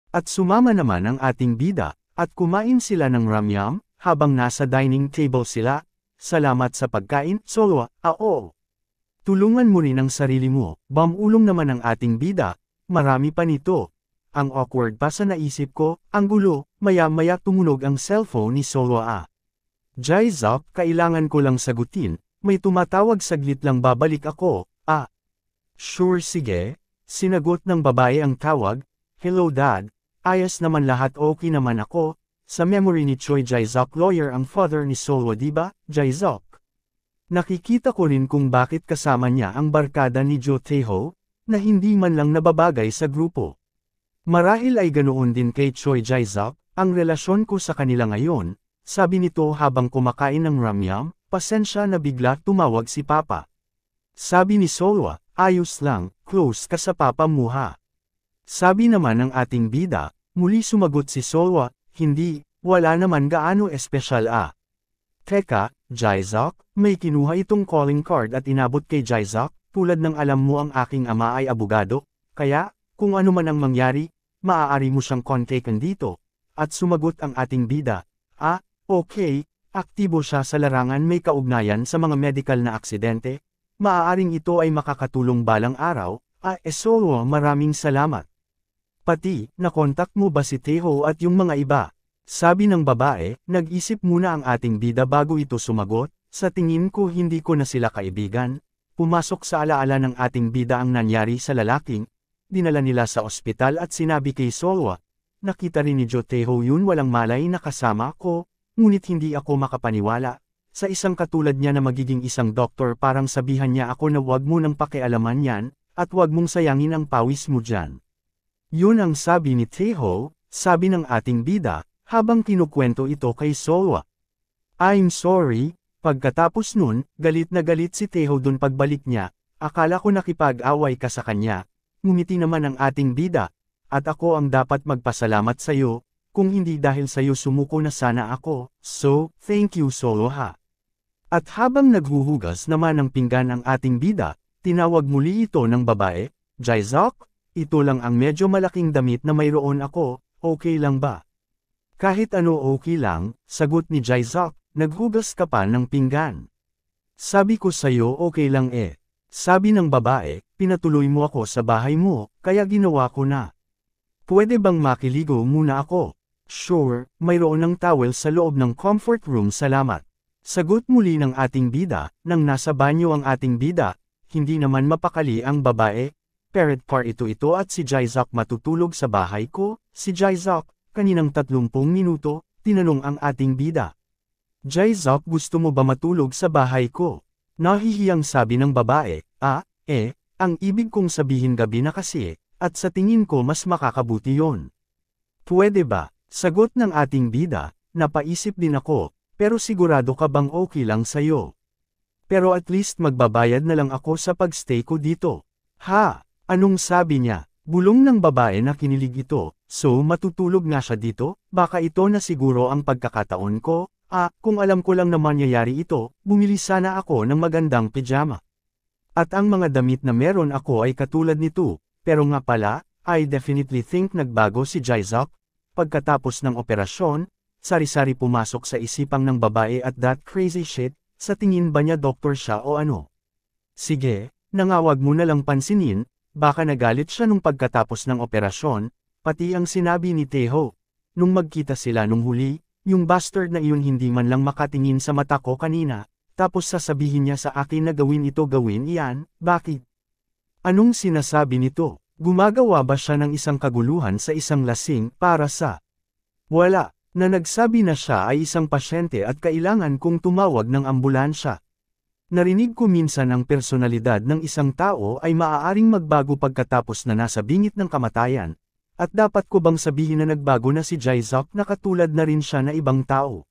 At sumama naman ang ating bida, at kumain sila ng ramyam, habang nasa dining table sila. Salamat sa pagkain, Solwa, oo. Tulungan mo rin ang sarili mo, bamulong naman ang ating bida, marami pa nito. Ang awkward pa sa naisip ko, ang gulo, maya-maya tumunog ang cellphone ni Solwa. Jaizok, kailangan ko lang sagutin, may tumatawag saglit lang babalik ako, Sure sige, sinagot ng babae ang tawag, hello dad, ayos naman lahat okay naman ako, sa memory ni Choi Jaizok lawyer ang father ni Solwa diba, Jaizok? Nakikita ko rin kung bakit kasama niya ang barkada ni Jo Tae-ho, na hindi man lang nababagay sa grupo. Marahil ay ganoon din kay Choi Jaizok, ang relasyon ko sa kanila ngayon, sabi nito habang kumakain ng ramyam, pasensya na bigla tumawag si Papa. Sabi ni Solwa, ayos lang, close ka sa papa mo ha. Sabi naman ng ating bida, muli sumagot si Solwa, hindi, wala naman gaano espesyal Teka, Jaizok, may kinuha itong calling card at inabot kay Jaizok, tulad ng alam mo ang aking ama ay abogado, kaya, kung ano man ang mangyari, maaari mo siyang kontakin dito. At sumagot ang ating bida, okay, aktibo siya sa larangan may kaugnayan sa mga medical na aksidente, maaaring ito ay makakatulong balang araw, Solwa maraming salamat. Pati, nakontak mo ba si Tae-ho at yung mga iba? Sabi ng babae, nag-isip muna ang ating bida bago ito sumagot, sa tingin ko hindi ko na sila kaibigan. Pumasok sa alaala ng ating bida ang nangyari sa lalaking, dinala nila sa ospital at sinabi kay Solwa, nakita rin ni Jo Tae-ho yun walang malay na kasama ko, ngunit hindi ako makapaniwala. Sa isang katulad niya na magiging isang doktor parang sabihan niya ako na wag mo nang pakialaman yan, at wag mong sayangin ang pawis mo dyan. Yun ang sabi ni Tae-ho, sabi ng ating bida, habang kinukwento ito kay Solwa. I'm sorry, pagkatapos nun, galit na galit si Tae-ho dun pagbalik niya, akala ko nakipag-away ka sa kanya, ngumiti naman ang ating bida, at ako ang dapat magpasalamat sa'yo, kung hindi dahil sa'yo sumuko na sana ako, so, thank you Solwa. At habang naghuhugas naman ng pinggan ang ating bida, tinawag muli ito ng babae, Jaizok, ito lang ang medyo malaking damit na mayroon ako, okay lang ba? Kahit ano okay lang, sagot ni Jaizok, naghugas ka pa ng pinggan. Sabi ko sa'yo okay lang Sabi ng babae, pinatuloy mo ako sa bahay mo, kaya ginawa ko na. Pwede bang makiligo muna ako? Sure, mayroon ng towel sa loob ng comfort room salamat. Sagot muli ng ating bida, nang nasa banyo ang ating bida, hindi naman mapakali ang babae, parrot par ito at si Jaizok matutulog sa bahay ko, si Jaizok, kaninang 30 minuto, tinanong ang ating bida. Jaizok gusto mo ba matulog sa bahay ko? Nahihiyang sabi ng babae, ang ibig kong sabihin gabi na kasi, at sa tingin ko mas makakabuti yon. Pwede ba? Sagot ng ating bida, napaisip din ako, pero sigurado ka bang okay lang sa'yo? Pero at least magbabayad na lang ako sa pagstay ko dito. Ha? Anong sabi niya? Bulong ng babae na kinilig ito, so matutulog nga siya dito, baka ito na siguro ang pagkakataon ko, kung alam ko lang na mangyayari ito, bumili sana ako ng magandang pijama. At ang mga damit na meron ako ay katulad nito, pero nga pala, I definitely think nagbago si Jaizok. Pagkatapos ng operasyon, sari-sari pumasok sa isipang ng babae at that crazy shit, sa tingin ba niya doktor siya o ano? Sige, nangawag mo na lang pansinin, baka nagalit siya nung pagkatapos ng operasyon, pati ang sinabi ni Tae-ho. Nung magkita sila nung huli, yung bastard na iyon hindi man lang makatingin sa mata ko kanina, tapos sasabihin niya sa akin na gawin ito gawin iyan, bakit? Anong sinasabi nito? Gumagawa ba siya ng isang kaguluhan sa isang lasing para sa wala, na nagsabi na siya ay isang pasyente at kailangan kong tumawag ng ambulansya. Narinig ko minsan ang personalidad ng isang tao ay maaaring magbago pagkatapos na nasa bingit ng kamatayan, at dapat ko bang sabihin na nagbago na si Jaizok na katulad na rin siya na ibang tao?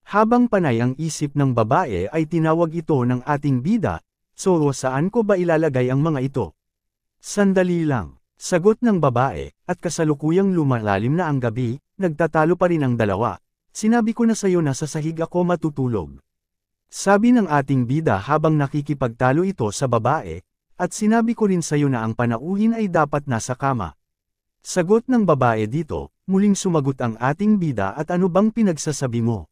Habang panay ang isip ng babae ay tinawag ito ng ating bida, so saan ko ba ilalagay ang mga ito? Sandali lang, sagot ng babae, at kasalukuyang lumalalim na ang gabi, nagtatalo pa rin ang dalawa. Sinabi ko na sayo na sa sahig ako matutulog. Sabi ng ating bida habang nakikipagtalo ito sa babae, at sinabi ko rin sayo na ang panauhin ay dapat nasa kama. Sagot ng babae dito, muling sumagot ang ating bida at ano bang pinagsasabi mo?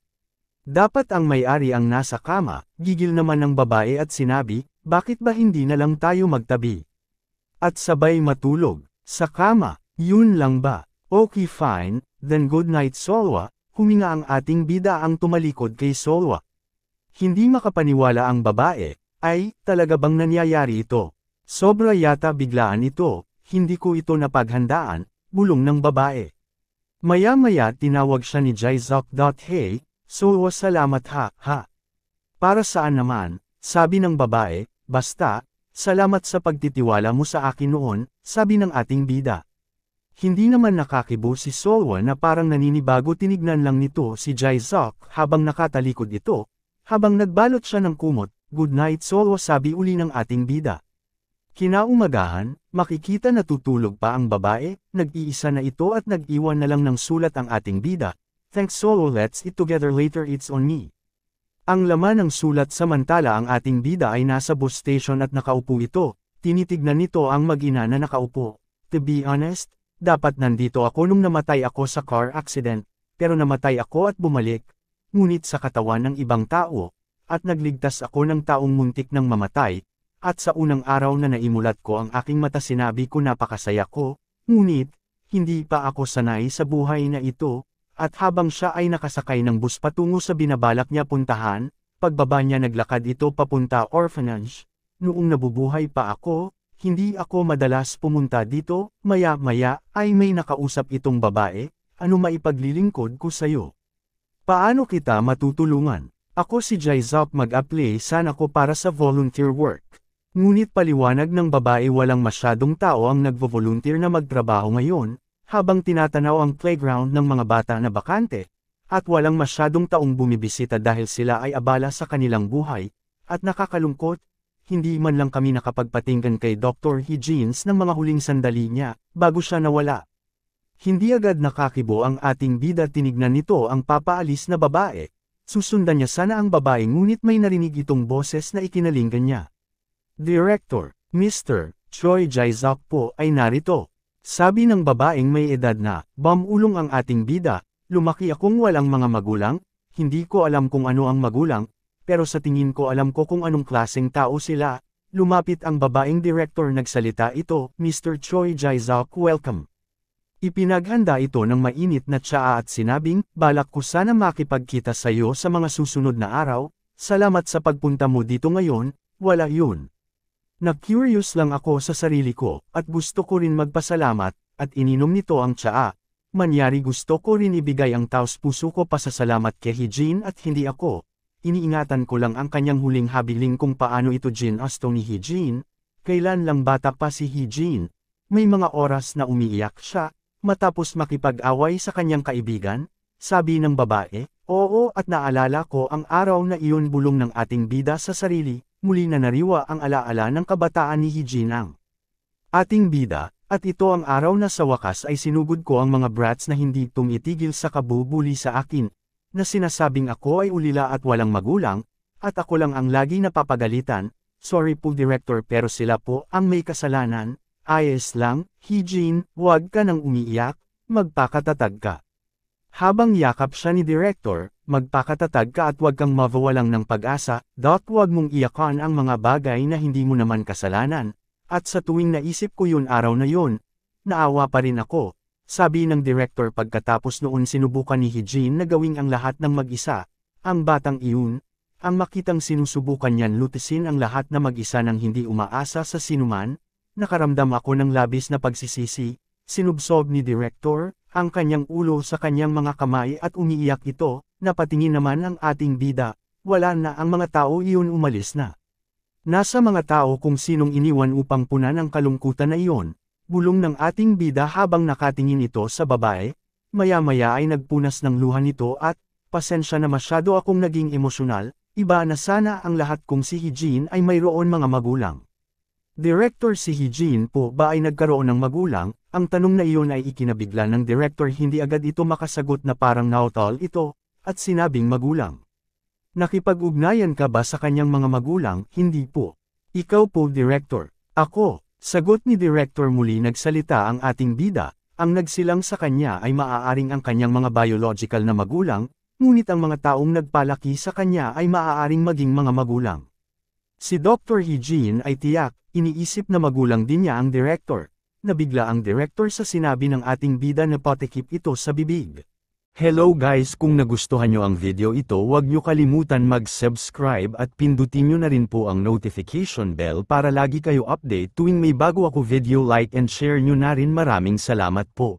Dapat ang may-ari ang nasa kama, gigil naman ng babae at sinabi, bakit ba hindi na lang tayo magtabi? At sabay matulog, sa kama, yun lang ba? Okay fine, then good night Solwa, huminga ang ating bida ang tumalikod kay Solwa. Hindi makapaniwala ang babae, ay, talaga bang nangyayari ito? Sobra yata biglaan ito, hindi ko ito napaghandaan, bulong ng babae. Maya-maya tinawag siya ni Jaizok. Hey, Solwa salamat ha. Para saan naman, sabi ng babae, basta, salamat sa pagtitiwala mo sa akin noon, sabi ng ating bida. Hindi naman nakakibo si Solwa na parang naninibago tinignan lang nito si Jaizok habang nakatalikod ito, habang nagbalot siya ng kumot, good night Solwa sabi uli ng ating bida. Kinaumagahan, makikita na tutulog pa ang babae, nag-iisa na ito at nag-iwan na lang ng sulat ang ating bida. Thanks Solwa let's eat together later it's on me. Ang laman ng sulat samantala ang ating bida ay nasa bus station at nakaupo ito, tinitignan nito ang mag-ina na nakaupo. To be honest, dapat nandito ako nung namatay ako sa car accident, pero namatay ako at bumalik, ngunit sa katawan ng ibang tao, at nagligtas ako ng taong muntik ng mamatay, at sa unang araw na naimulat ko ang aking mata sinabi ko napakasaya ko, ngunit, hindi pa ako sanay sa buhay na ito, at habang siya ay nakasakay ng bus patungo sa binabalak niya puntahan, pagbaba niya naglakad ito papunta orphanage, noong nabubuhay pa ako, hindi ako madalas pumunta dito, maya-maya ay may nakausap itong babae, ano maipaglilingkod ko sayo? Paano kita matutulungan? Ako si Jaizok mag-apply sana ko para sa volunteer work. Ngunit paliwanag ng babae walang masyadong tao ang nagvo-volunteer na magtrabaho ngayon, habang tinatanaw ang playground ng mga bata na bakante, at walang masyadong taong bumibisita dahil sila ay abala sa kanilang buhay, at nakakalungkot, hindi man lang kami nakapagpatinggan kay Dr. Higgins ng mga huling sandali niya, bago siya nawala. Hindi agad nakakibo ang ating bida tinignan nito ang papaalis na babae, susundan niya sana ang babae ngunit may narinig itong boses na ikinalinggan niya. Director, Mr. Choi Jaizok po ay narito. Sabi ng babaeng may edad na, bamulong ang ating bida, lumaki akong walang mga magulang, hindi ko alam kung ano ang magulang, pero sa tingin ko alam ko kung anong klaseng tao sila. Lumapit ang babaeng director nagsalita ito, Mr. Choi Jaizok welcome. Ipinaghanda ito ng mainit na tsaa at sinabing, balak ko sana makipagkita sa iyo sa mga susunod na araw, salamat sa pagpunta mo dito ngayon, wala yun. Na-curious lang ako sa sarili ko, at gusto ko rin magpasalamat, at ininom nito ang tsaa. Manyari gusto ko rin ibigay ang taos-puso ko pasasalamat kay Hijin at hindi ako. Iniingatan ko lang ang kanyang huling habiling kung paano ito ginasto ni Hijin. Kailan lang bata pa si Hijin. May mga oras na umiiyak siya, matapos makipag-away sa kanyang kaibigan. Sabi ng babae, oo at naalala ko ang araw na iyon bulong ng ating bida sa sarili. Muli na nariwa ang alaala ng kabataan ni Hijin ang ating bida, at ito ang araw na sa wakas ay sinugod ko ang mga brats na hindi tumitigil sa kabubuli sa akin, na sinasabing ako ay ulila at walang magulang, at ako lang ang lagi napapagalitan, sorry po director pero sila po ang may kasalanan, ayos lang, Hijin, huwag ka nang umiiyak, magpakatatag ka. Habang yakap siya ni director, magpakatatag ka at huwag kang mawawalang ng pag-asa, huwag mong iyakan ang mga bagay na hindi mo naman kasalanan, at sa tuwing naisip ko yun araw na yun, naawa pa rin ako, sabi ng director pagkatapos noon sinubukan ni Hijin na gawing ang lahat ng mag-isa, ang batang iyon, ang makitang sinusubukan niyan lutisin ang lahat na mag-isa nang hindi umaasa sa sinuman, nakaramdam ako ng labis na pagsisisi, sinubsob ni director, ang kanyang ulo sa kanyang mga kamay at umiiyak ito, napatingin naman ang ating bida, wala na ang mga tao iyon umalis na. Nasa mga tao kung sinong iniwan upang punan ang kalungkutan na iyon, bulong ng ating bida habang nakatingin ito sa babae, maya-maya ay nagpunas ng luha nito at, pasensya na masyado akong naging emosyonal, iba na sana ang lahat kung si Hijin ay mayroon mga magulang. Director si Hijin po ba ay nagkaroon ng magulang? Ang tanong na iyon ay ikinabigla ng director hindi agad ito makasagot na parang nautol ito, at sinabing magulang. Nakipag-ugnayan ka ba sa kanyang mga magulang? Hindi po. Ikaw po director. Ako. Sagot ni director muli nagsalita ang ating bida, Ang nagsilang sa kanya ay maaaring ang kanyang mga biological na magulang, ngunit ang mga taong nagpalaki sa kanya ay maaaring maging mga magulang. Si Dr. Hee-jin ay tiyak, iniisip na magulang din niya ang director. Nabigla ang director sa sinabi ng ating bida na patikip ito sa bibig. Hello guys, kung nagustuhan nyo ang video ito, huwag nyo kalimutan mag-subscribe at pindutin nyo na rin po ang notification bell para lagi kayo update tuwing may bago ako video. Like and share nyo na rin. Maraming salamat po.